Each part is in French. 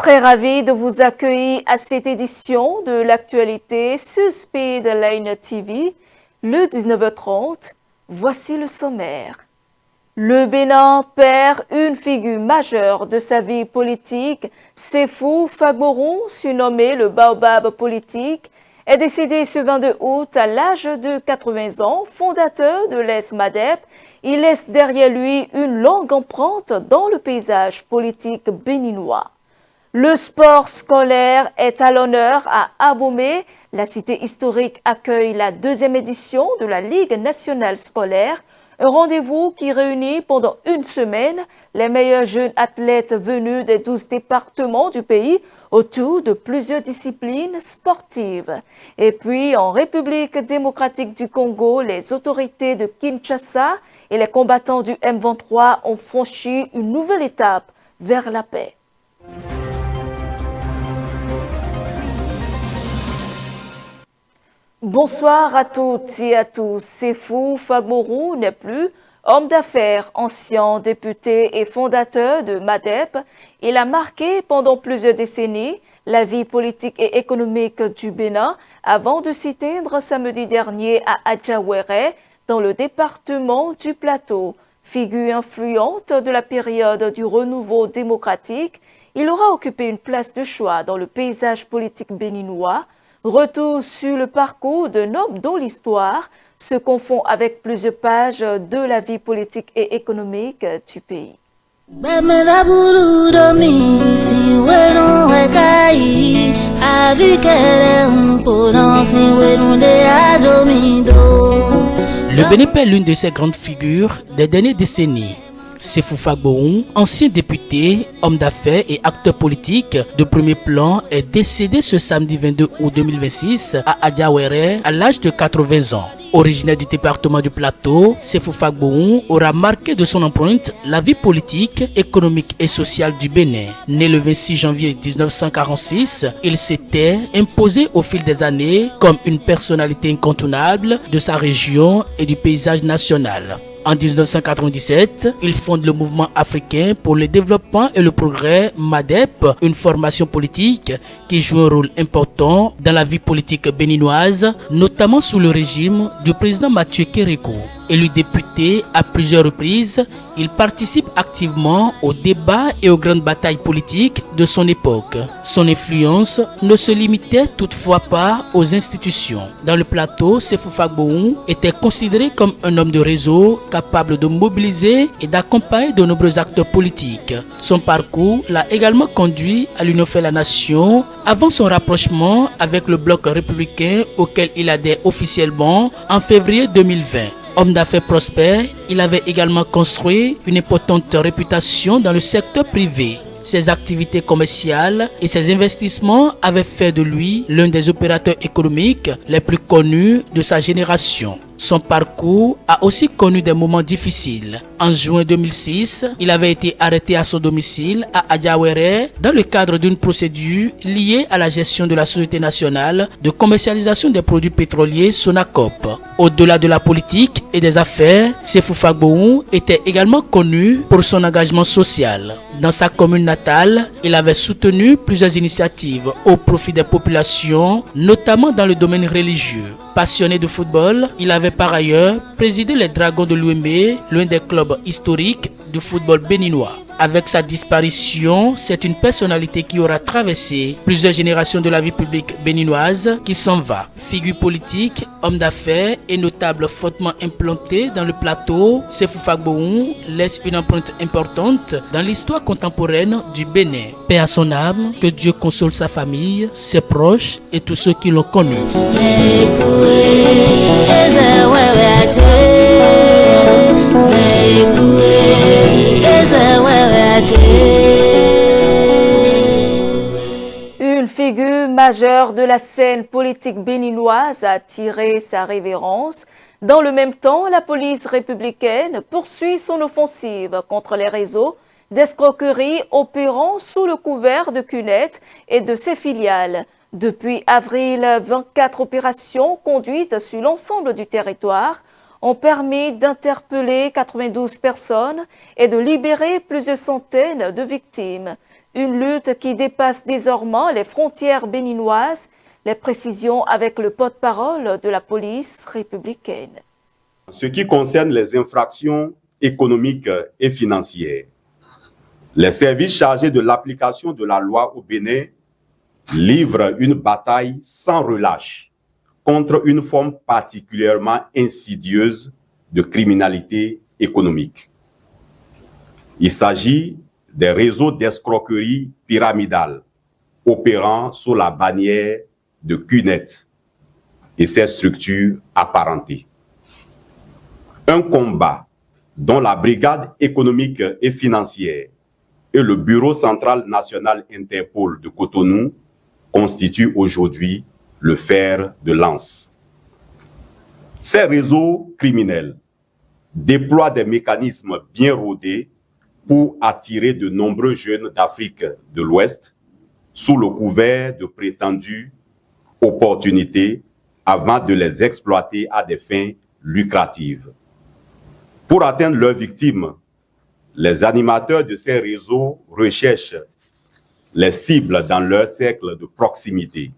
Très ravi de vous accueillir à cette édition de l'actualité sur Speedline TV, le 19h30. Voici le sommaire. Le Bénin perd une figure majeure de sa vie politique. Séfou Fagboron, surnommé le baobab politique, est décédé ce 22 août à l'âge de 80 ans, fondateur de l'ES-MADEP. Il laisse derrière lui une longue empreinte dans le paysage politique béninois. Le sport scolaire est à l'honneur à Abomey. La cité historique accueille la deuxième édition de la Ligue nationale scolaire, un rendez-vous qui réunit pendant une semaine les meilleurs jeunes athlètes venus des 12 départements du pays autour de plusieurs disciplines sportives. Et puis, en République démocratique du Congo, les autorités de Kinshasa et les combattants du M23 ont franchi une nouvelle étape vers la paix. Bonsoir à toutes et à tous. Séfou Fagboron n'est plus homme d'affaires, ancien député et fondateur de MADEP. Il a marqué pendant plusieurs décennies la vie politique et économique du Bénin avant de s'éteindre samedi dernier à Adjawéré, dans le département du Plateau. Figure influente de la période du renouveau démocratique, il aura occupé une place de choix dans le paysage politique béninois. Retour sur le parcours d'un homme dont l'histoire se confond avec plusieurs pages de la vie politique et économique du pays. Le Bénin est l'une de ses grandes figures des dernières décennies. Séfou Fagboron, ancien député, homme d'affaires et acteur politique de premier plan, est décédé ce samedi 22 août 2026 à Adjawéré à l'âge de 80 ans. Originaire du département du Plateau, Séfou Fagboron aura marqué de son empreinte la vie politique, économique et sociale du Bénin. Né le 26 janvier 1946, il s'était imposé au fil des années comme une personnalité incontournable de sa région et du paysage national. En 1997, il fonde le mouvement africain pour le développement et le progrès MADEP, une formation politique qui joue un rôle important dans la vie politique béninoise, notamment sous le régime du président Mathieu Kérékou. Élu député à plusieurs reprises, il participe activement aux débats et aux grandes batailles politiques de son époque. Son influence ne se limitait toutefois pas aux institutions. Dans le Plateau, Séfou Fagboron était considéré comme un homme de réseau capable de mobiliser et d'accompagner de nombreux acteurs politiques. Son parcours l'a également conduit à l'Union fait la Nation avant son rapprochement avec le bloc républicain auquel il adhère officiellement en février 2020. Homme d'affaires prospère, il avait également construit une importante réputation dans le secteur privé. Ses activités commerciales et ses investissements avaient fait de lui l'un des opérateurs économiques les plus connus de sa génération. Son parcours a aussi connu des moments difficiles. En juin 2006, il avait été arrêté à son domicile à Adjawéré dans le cadre d'une procédure liée à la gestion de la Société nationale de commercialisation des produits pétroliers Sonacop. Au-delà de la politique et des affaires, Séfou Fagboron était également connu pour son engagement social. Dans sa commune natale, il avait soutenu plusieurs initiatives au profit des populations, notamment dans le domaine religieux. Passionné de football, il avait par ailleurs présidé les Dragons de l'Ouémé, l'un des clubs historiques du football béninois. Avec sa disparition, c'est une personnalité qui aura traversé plusieurs générations de la vie publique béninoise qui s'en va. Figure politique, homme d'affaires et notable fortement implanté dans le Plateau, Séfou Fagboron laisse une empreinte importante dans l'histoire contemporaine du Bénin. Paix à son âme, que Dieu console sa famille, ses proches et tous ceux qui l'ont connu. Une figure majeure de la scène politique béninoise a attiré sa révérence. Dans le même temps, la police républicaine poursuit son offensive contre les réseaux d'escroquerie opérant sous le couvert de CUNET et de ses filiales. Depuis avril, 24 opérations conduites sur l'ensemble du territoire ont permis d'interpeller 92 personnes et de libérer plusieurs centaines de victimes. Une lutte qui dépasse désormais les frontières béninoises. Les précisions avec le porte-parole de la police républicaine. Ce qui concerne les infractions économiques et financières, les services chargés de l'application de la loi au Bénin livrent une bataille sans relâche contre une forme particulièrement insidieuse de criminalité économique. Il s'agit des réseaux d'escroquerie pyramidale opérant sous la bannière de QNet et ses structures apparentées. Un combat dont la Brigade économique et financière et le Bureau central national Interpol de Cotonou constituent aujourd'hui le fer de lance. Ces réseaux criminels déploient des mécanismes bien rodés pour attirer de nombreux jeunes d'Afrique de l'Ouest sous le couvert de prétendues opportunités avant de les exploiter à des fins lucratives. Pour atteindre leurs victimes, les animateurs de ces réseaux recherchent les cibles dans leur cercle de proximité,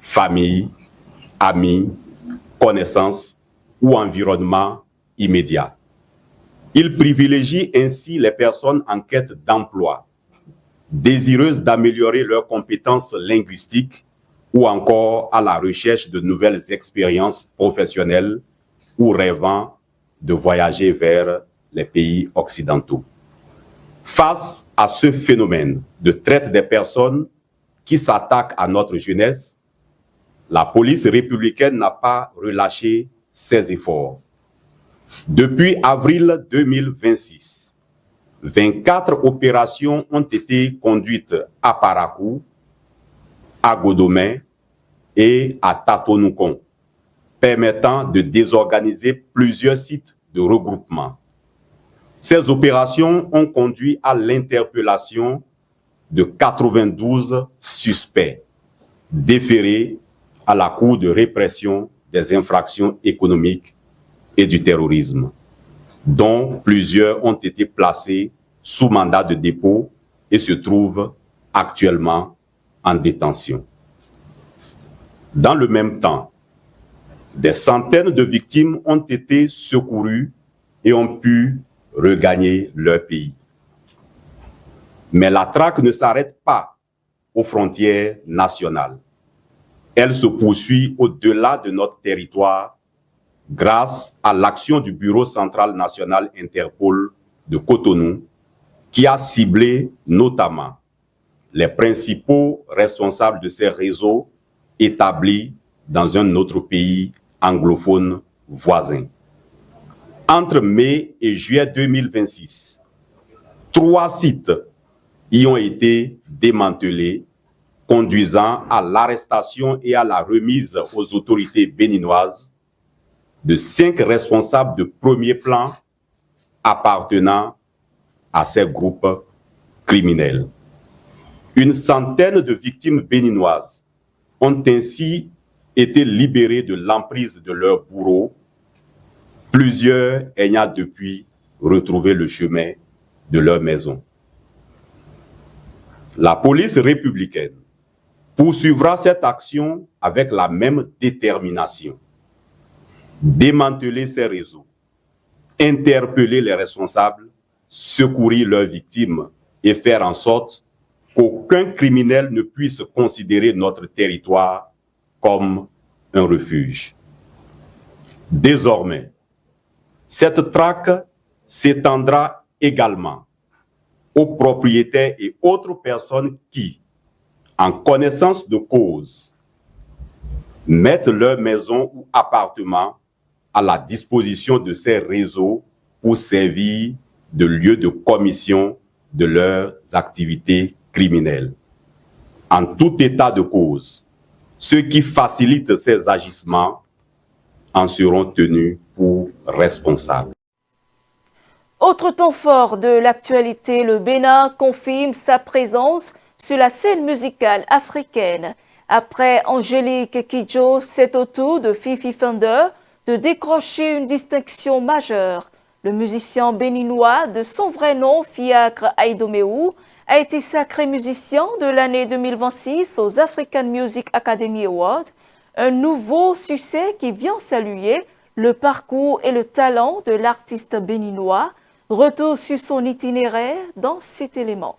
famille, amis, connaissances ou environnement immédiat. Ils privilégient ainsi les personnes en quête d'emploi, désireuses d'améliorer leurs compétences linguistiques ou encore à la recherche de nouvelles expériences professionnelles ou rêvant de voyager vers les pays occidentaux. Face à ce phénomène de traite des personnes qui s'attaque à notre jeunesse, la police républicaine n'a pas relâché ses efforts. Depuis avril 2026, 24 opérations ont été conduites à Parakou, à Godomé et à Tatonoukon, permettant de désorganiser plusieurs sites de regroupement. Ces opérations ont conduit à l'interpellation de 92 suspects déférés à la Cour de répression des infractions économiques et du terrorisme, dont plusieurs ont été placés sous mandat de dépôt et se trouvent actuellement en détention. Dans le même temps, des centaines de victimes ont été secourues et ont pu regagner leur pays. Mais la traque ne s'arrête pas aux frontières nationales. Elle se poursuit au-delà de notre territoire grâce à l'action du Bureau central national Interpol de Cotonou, qui a ciblé notamment les principaux responsables de ces réseaux établis dans un autre pays anglophone voisin. Entre mai et juillet 2026, 3 sites y ont été démantelés, conduisant à l'arrestation et à la remise aux autorités béninoises de 5 responsables de premier plan appartenant à ces groupes criminels. Une centaine de victimes béninoises ont ainsi été libérées de l'emprise de leurs bourreaux, plusieurs ayant depuis retrouvé le chemin de leur maison. La police républicaine poursuivra cette action avec la même détermination. Démanteler ces réseaux, interpeller les responsables, secourir leurs victimes et faire en sorte qu'aucun criminel ne puisse considérer notre territoire comme un refuge. Désormais, cette traque s'étendra également aux propriétaires et autres personnes qui, en connaissance de cause, mettent leurs maisons ou appartements à la disposition de ces réseaux pour servir de lieu de commission de leurs activités criminelles. En tout état de cause, ceux qui facilitent ces agissements en seront tenus pour responsables. Autre temps fort de l'actualité, le Bénin confirme sa présence sur la scène musicale africaine. Après Angélique Kidjo, c'est au tour de Fifi Fender de décrocher une distinction majeure. Le musicien béninois de son vrai nom, Fiacre Aïdoméou, a été sacré musicien de l'année 2026 aux African Music Academy Awards, un nouveau succès qui vient saluer le parcours et le talent de l'artiste béninois. Retour sur son itinéraire dans cet élément.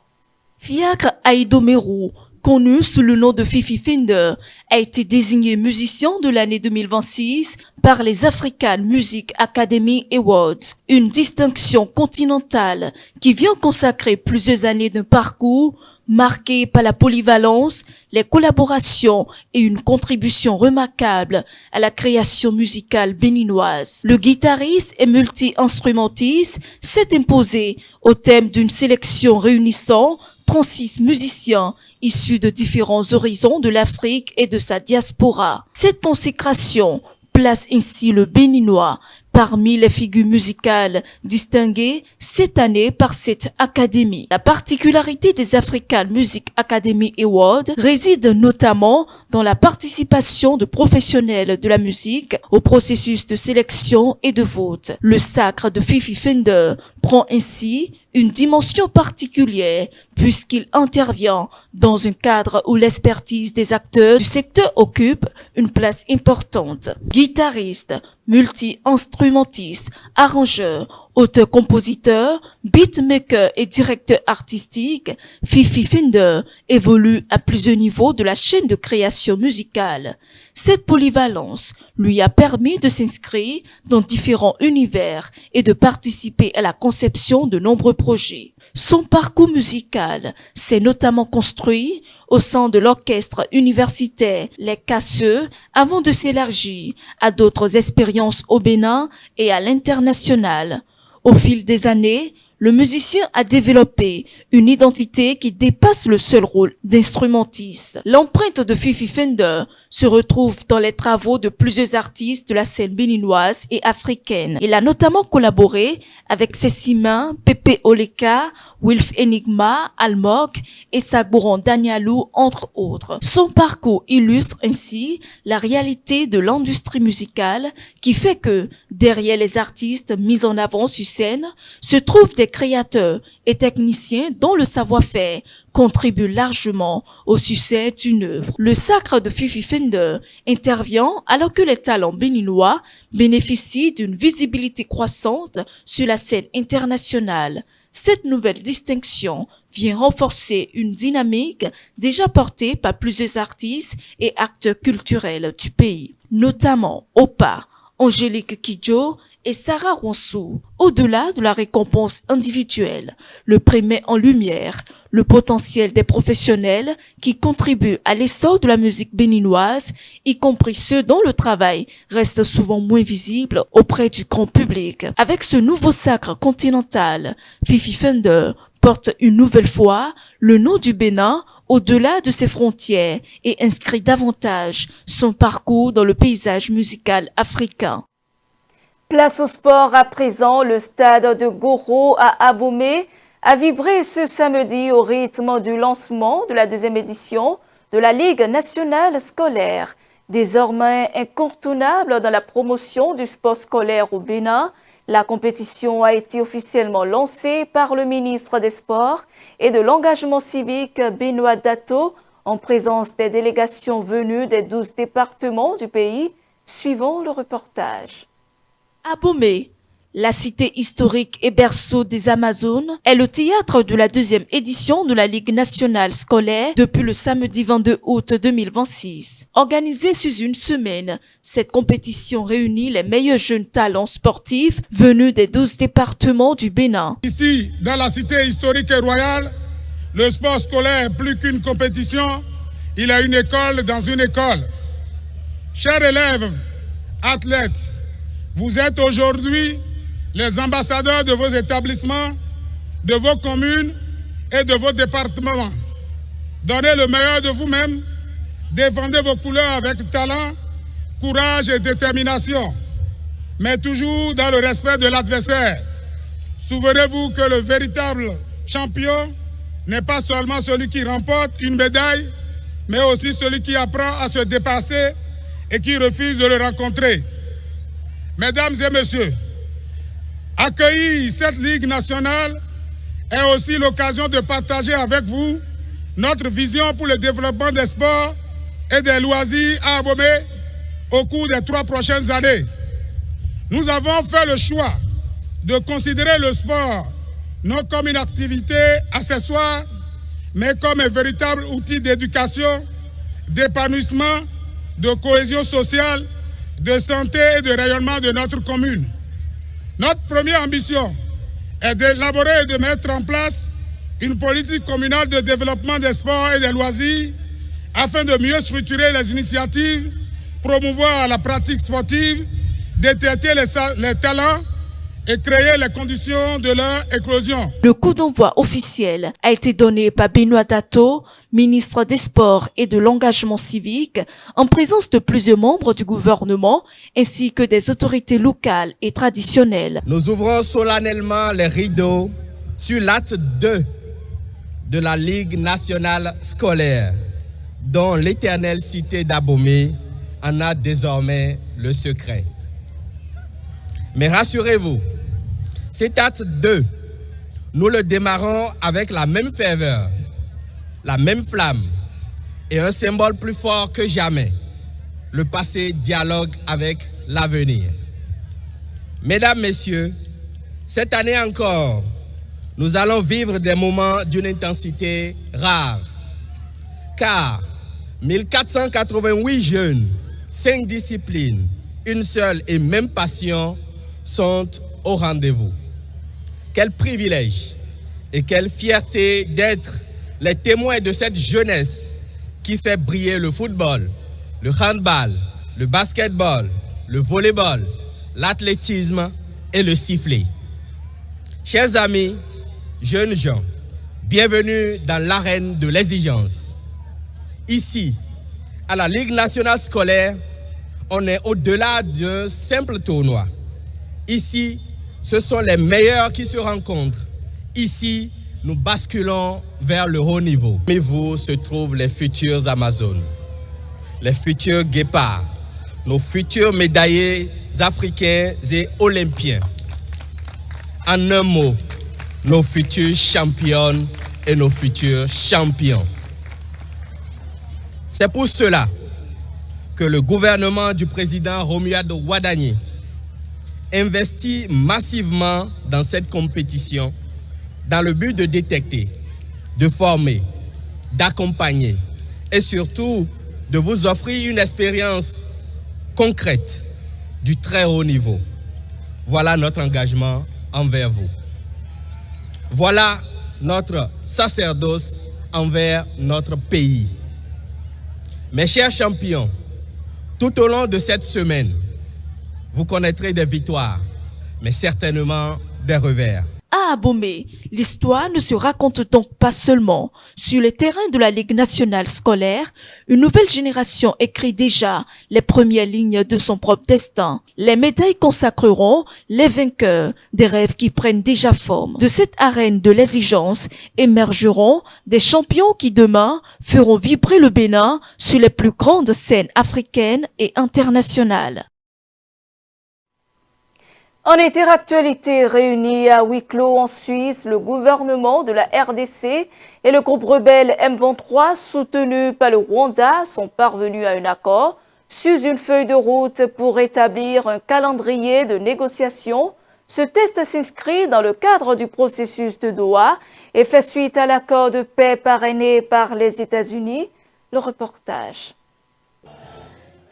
Fiacre Aïdomero, connu sous le nom de Fifi Fender, a été désigné musicien de l'année 2026 par les African Music Academy Awards, une distinction continentale qui vient consacrer plusieurs années d'un parcours marqué par la polyvalence, les collaborations et une contribution remarquable à la création musicale béninoise. Le guitariste et multi-instrumentiste s'est imposé au thème d'une sélection réunissant 36 musiciens issus de différents horizons de l'Afrique et de sa diaspora. Cette consécration place ainsi le Béninois parmi les figures musicales distinguées cette année par cette académie. La particularité des African Music Academy Awards réside notamment dans la participation de professionnels de la musique au processus de sélection et de vote. Le sacre de Fifi Fender prend ainsi une dimension particulière puisqu'il intervient dans un cadre où l'expertise des acteurs du secteur occupe une place importante. Guitariste, multi-instrumentiste, arrangeur, auteur-compositeur, beatmaker et directeur artistique, Fifi Fender évolue à plusieurs niveaux de la chaîne de création musicale. Cette polyvalence lui a permis de s'inscrire dans différents univers et de participer à la conception de nombreux projets. Son parcours musical s'est notamment construit au sein de l'orchestre universitaire Les Casseux avant de s'élargir à d'autres expériences au Bénin et à l'international. Au fil des années, le musicien a développé une identité qui dépasse le seul rôle d'instrumentiste. L'empreinte de Fifi Fender se retrouve dans les travaux de plusieurs artistes de la scène béninoise et africaine. Il a notamment collaboré avec Cessimain, Pepe Oleka, Wilf Enigma, Almog et Sagboran Danialou, entre autres. Son parcours illustre ainsi la réalité de l'industrie musicale qui fait que, derrière les artistes mis en avant sur scène, se trouvent des créateurs et techniciens dont le savoir-faire contribue largement au succès d'une œuvre. Le sacre de Fifi Fender intervient alors que les talents béninois bénéficient d'une visibilité croissante sur la scène internationale. Cette nouvelle distinction vient renforcer une dynamique déjà portée par plusieurs artistes et acteurs culturels du pays, notamment Opa, Angélique Kidjo et Sarah Ronsou. Au-delà de la récompense individuelle, le prix met en lumière le potentiel des professionnels qui contribuent à l'essor de la musique béninoise, y compris ceux dont le travail reste souvent moins visible auprès du grand public. Avec ce nouveau sacre continental, Fifi Fender porte une nouvelle fois le nom du Bénin au-delà de ses frontières et inscrit davantage son parcours dans le paysage musical africain. Place au sport à présent, le stade de Goro à Abomey a vibré ce samedi au rythme du lancement de la deuxième édition de la Ligue nationale scolaire. Désormais incontournable dans la promotion du sport scolaire au Bénin, la compétition a été officiellement lancée par le ministre des Sports et de l'Engagement civique Benoît Dato en présence des délégations venues des 12 départements du pays. Suivons le reportage. Abomey, la cité historique et berceau des Amazones, est le théâtre de la deuxième édition de la Ligue nationale scolaire depuis le samedi 22 août 2026. Organisée sous une semaine, cette compétition réunit les meilleurs jeunes talents sportifs venus des 12 départements du Bénin. Ici, dans la cité historique et royale, le sport scolaire est plus qu'une compétition, il est une école dans une école. Chers élèves, athlètes, vous êtes aujourd'hui les ambassadeurs de vos établissements, de vos communes et de vos départements. Donnez le meilleur de vous-même, défendez vos couleurs avec talent, courage et détermination, mais toujours dans le respect de l'adversaire. Souvenez-vous que le véritable champion n'est pas seulement celui qui remporte une médaille, mais aussi celui qui apprend à se dépasser et qui refuse de le rencontrer. Mesdames et messieurs, accueillir cette Ligue nationale est aussi l'occasion de partager avec vous notre vision pour le développement des sports et des loisirs à Abomey au cours des 3 prochaines années. Nous avons fait le choix de considérer le sport non comme une activité accessoire, mais comme un véritable outil d'éducation, d'épanouissement, de cohésion sociale, de santé et de rayonnement de notre commune. Notre première ambition est d'élaborer et de mettre en place une politique communale de développement des sports et des loisirs afin de mieux structurer les initiatives, promouvoir la pratique sportive, détecter les talents et créer les conditions de leur éclosion. Le coup d'envoi officiel a été donné par Benoît Dato, ministre des Sports et de l'Engagement civique, en présence de plusieurs membres du gouvernement ainsi que des autorités locales et traditionnelles. Nous ouvrons solennellement les rideaux sur l'acte 2 de la Ligue nationale scolaire, dont l'éternelle cité d'Abomey en a désormais le secret. Mais rassurez-vous, cet acte 2, nous le démarrons avec la même ferveur, la même flamme et un symbole plus fort que jamais. Le passé dialogue avec l'avenir. Mesdames, Messieurs, cette année encore, nous allons vivre des moments d'une intensité rare. Car 1488 jeunes, 5 disciplines, une seule et même passion sont au rendez-vous. Quel privilège et quelle fierté d'être les témoins de cette jeunesse qui fait briller le football, le handball, le basketball, le volleyball, l'athlétisme et le sifflet. Chers amis, jeunes gens, bienvenue dans l'arène de l'exigence. Ici, à la Ligue nationale scolaire, on est au-delà d'un simple tournoi. Ici, ce sont les meilleurs qui se rencontrent. Ici, nous basculons vers le haut niveau. Parmi vous se trouvent les futures Amazones, les futurs guépards, nos futurs médaillés africains et olympiens. En un mot, nos futures championnes et nos futurs champions. C'est pour cela que le gouvernement du président Romuald Wadagni investit massivement dans cette compétition dans le but de détecter, de former, d'accompagner et surtout de vous offrir une expérience concrète du très haut niveau. Voilà notre engagement envers vous. Voilà notre sacerdoce envers notre pays. Mes chers champions, tout au long de cette semaine, vous connaîtrez des victoires, mais certainement des revers. À Abomey, l'histoire ne se raconte donc pas seulement. Sur les terrains de la Ligue nationale scolaire, une nouvelle génération écrit déjà les premières lignes de son propre destin. Les médailles consacreront les vainqueurs, des rêves qui prennent déjà forme. De cette arène de l'exigence émergeront des champions qui demain feront vibrer le Bénin sur les plus grandes scènes africaines et internationales. En interactualité réunis à huis clos en Suisse, le gouvernement de la RDC et le groupe rebelle M23 soutenu par le Rwanda sont parvenus à un accord sur une feuille de route pour établir un calendrier de négociation. Ce test s'inscrit dans le cadre du processus de Doha et fait suite à l'accord de paix parrainé par les États-Unis. Le reportage.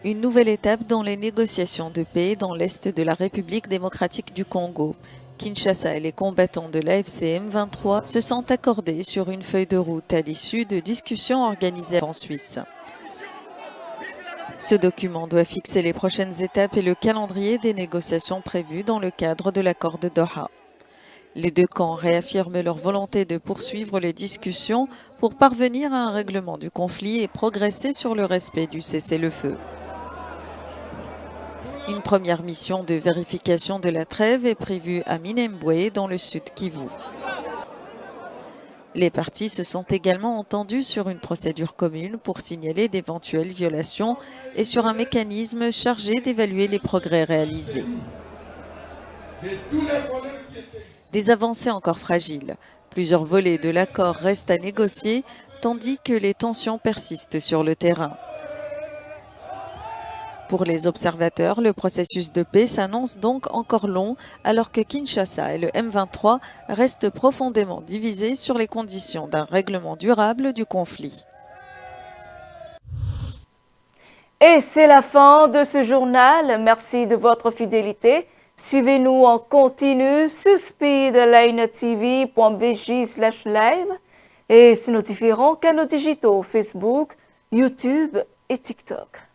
Une nouvelle étape dans les négociations de paix dans l'est de la République démocratique du Congo. Kinshasa et les combattants de l'AFC M23 se sont accordés sur une feuille de route à l'issue de discussions organisées en Suisse. Ce document doit fixer les prochaines étapes et le calendrier des négociations prévues dans le cadre de l'accord de Doha. Les deux camps réaffirment leur volonté de poursuivre les discussions pour parvenir à un règlement du conflit et progresser sur le respect du cessez-le-feu. Une première mission de vérification de la trêve est prévue à Minembwe dans le sud Kivu. Les parties se sont également entendues sur une procédure commune pour signaler d'éventuelles violations et sur un mécanisme chargé d'évaluer les progrès réalisés. Des avancées encore fragiles. Plusieurs volets de l'accord restent à négocier, tandis que les tensions persistent sur le terrain. Pour les observateurs, le processus de paix s'annonce donc encore long, alors que Kinshasa et le M23 restent profondément divisés sur les conditions d'un règlement durable du conflit. Et c'est la fin de ce journal. Merci de votre fidélité. Suivez-nous en continu sur speedlinetv.bj/live et sur nos différents canaux digitaux Facebook, YouTube et TikTok.